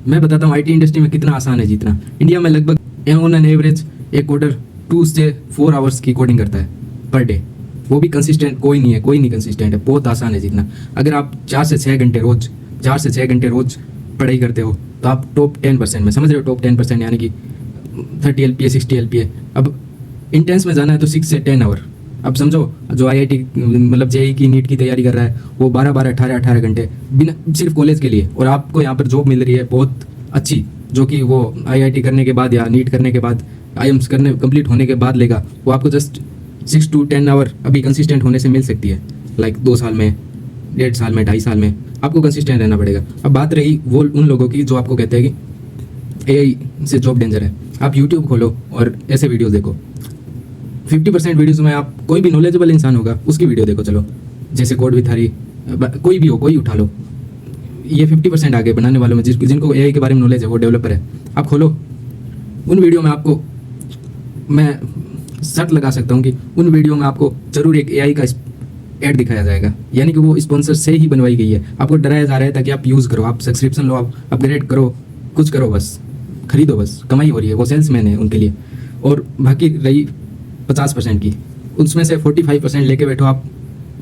मैं बताता हूँ आईटी इंडस्ट्री में कितना आसान है जीतना। इंडिया में लगभग ऑन एन एवरेज एक कोडर 2 से 4 आवर्स की कोडिंग करता है पर डे। वो भी कंसिस्टेंट कोई नहीं कंसिस्टेंट है। बहुत आसान है जीतना। अगर आप 4 से 6 घंटे रोज पढ़ाई करते हो तो आप टॉप 10% में, समझ रहे हो, टॉप 10% यानी कि 30 LPA 60 LPA। अब इंटेंस में जाना है तो 6 से 10 आवर। अब समझो जो IIT मतलब JEE की नीट की तैयारी कर रहा है वो 12 18 घंटे बिना सिर्फ कॉलेज के लिए, और आपको यहाँ पर जॉब मिल रही है बहुत अच्छी, जो कि वो IIT करने के बाद या नीट करने के बाद IIMS करने कंप्लीट होने के बाद लेगा। वो आपको जस्ट 6 to 10 आवर अभी कंसिस्टेंट होने से मिल सकती है। लाइक 2 साल में, 1.5 साल में, 2.5 साल में आपको कंसिस्टेंट रहना पड़ेगा। अब बात रही वो उन लोगों की जो आपको कहते हैं कि AI से जॉब डेंजर है। आप YouTube खोलो और ऐसे वीडियोस देखो। 50% वीडियोस में आप कोई भी नॉलेजेबल इंसान होगा उसकी वीडियो देखो। चलो जैसे कोड विथ हरी, कोई भी हो, कोई उठा लो, ये 50% आगे बनाने वालों में जिनको AI के बारे में नॉलेज है, वो डेवलपर है। आप खोलो उन वीडियो में, आपको मैं शर्त लगा सकता हूँ कि उन वीडियो में आपको जरूर एक AI का ऐड दिखाया जाएगा, यानी कि वो स्पॉन्सर से ही बनवाई गई है। आपको डराया जा रहा है ताकि आप यूज़ करो, आप सब्सक्रिप्शन लो, आप अपग्रेड करो, कुछ करो, बस खरीदो, बस कमाई हो रही है। वो सेल्समैन है उनके लिए। और बाकी रही 50% की, उसमें से 45% लेके बैठो आप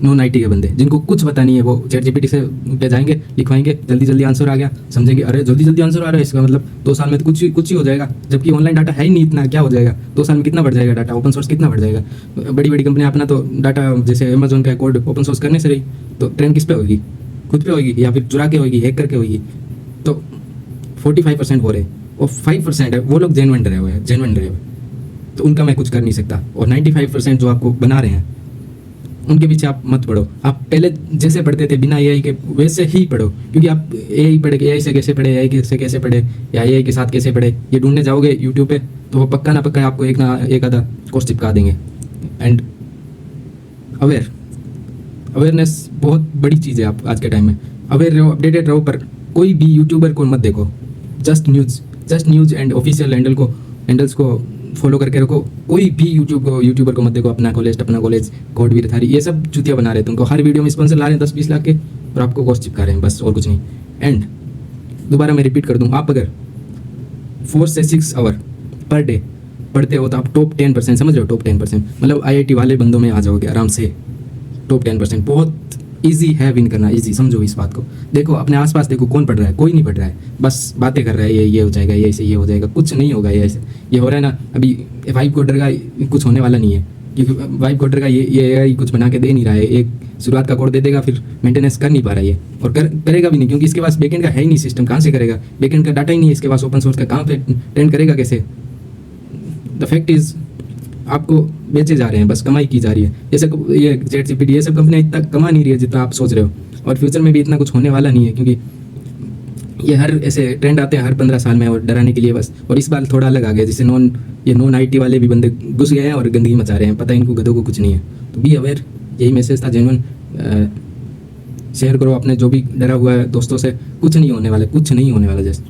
नॉन IT के बंदे, जिनको कुछ पता नहीं है। वो ChatGPT से पे जाएंगे, लिखवाएंगे, जल्दी आंसर आ गया, समझेंगे अरे जल्दी आंसर आ रहा है, इसका मतलब 2 साल में तो कुछ ही हो जाएगा। जबकि ऑनलाइन डाटा है ही नहीं इतना, क्या हो जाएगा 2 साल में? कितना बढ़ जाएगा डाटा? ओपन सोर्स कितना बढ़ जाएगा? बड़ी कंपनियां अपना तो डाटा, जैसे अमेजोन का कोड ओपन सोर्स करने से रही, तो ट्रेंड किस पे होगी? खुद पे होगी या फिर चुरा के होगी, हैक करके होगी? तो 45% हो रहे, और 5% है वो लोग जेन्युइन रहे हुए हैं, तो उनका मैं कुछ कर नहीं सकता। और 95% जो आपको बना रहे हैं उनके पीछे आप मत पढ़ो। आप पहले जैसे पढ़ते थे बिना AI के वैसे ही पढ़ो, क्योंकि आप AI पढ़े, AI से कैसे पढ़े, AI से कैसे पढ़े या AI के साथ कैसे पढ़े, ये ढूंढने जाओगे यूट्यूब पे तो वो पक्का ना पक्का आपको एक आधा कोर्स चिपका देंगे। एंड अवेयरनेस बहुत बड़ी चीज़ है। आप आज के टाइम में अवेयर रहो, अपडेटेड रहो, पर कोई भी यूट्यूबर को मत देखो। Just news and official handles को फॉलो करके रखो। कोई भी यूट्यूबर को मत देखो। अपना कॉलेज कोड भी थारी, ये सब चुतिया बना रहे हैं तुमको। हर वीडियो में स्पॉन्सर ला रहे हैं 10-20 लाख के, और आपको कोर्स चिपका रहे हैं, बस और कुछ नहीं। एंड दोबारा मैं रिपीट कर दूँ, आप अगर 4 से 6 आवर पर डे पढ़ते हो तो आप टॉप 10%, समझ रहे हो, टॉप 10% मतलब IIT वाले बंदों में आ जाओगे आराम से। टॉप 10% बहुत ईजी है विन करना, ईजी, समझो इस बात को। देखो अपने आसपास देखो, कौन पढ़ रहा है? कोई नहीं पढ़ रहा है, बस बातें कर रहा है, ये हो जाएगा, ये से ये हो जाएगा। कुछ नहीं होगा ये हो रहा है ना अभी। वाइब कोडर का कुछ होने वाला नहीं है, क्योंकि वाइब कोडर का ये AI कुछ बना के दे नहीं रहा है। एक शुरुआत का कोड दे देगा, फिर मेंटेनेंस कर नहीं पा रहा है ये, और करेगा भी नहीं, क्योंकि इसके पास बैकएंड का है ही नहीं सिस्टम। कहाँ से करेगा? बैकएंड का डाटा ही नहीं है इसके पास, ओपन सोर्स का कहाँ पे ट्रेंड करेगा, कैसे? द फैक्ट इज आपको बेचे जा रहे हैं, बस कमाई की जा रही है। जैसे ये ChatGPT, ये सब कंपनियां इतना कमा नहीं रही है जितना आप सोच रहे हो, और फ्यूचर में भी इतना कुछ होने वाला नहीं है, क्योंकि ये हर ऐसे ट्रेंड आते हैं हर 15 साल में, और डराने के लिए बस। और इस बार थोड़ा अलग आ गया, जैसे नॉन IT वाले भी बंदे घुस गए हैं और गंदगी मचा रहे हैं। पता है इनको गधों को कुछ नहीं है। तो बी अवेयर, यही मैसेज था जेन्युइन। शेयर करो अपने जो भी डरा हुआ है दोस्तों से। कुछ नहीं होने वाला जस्ट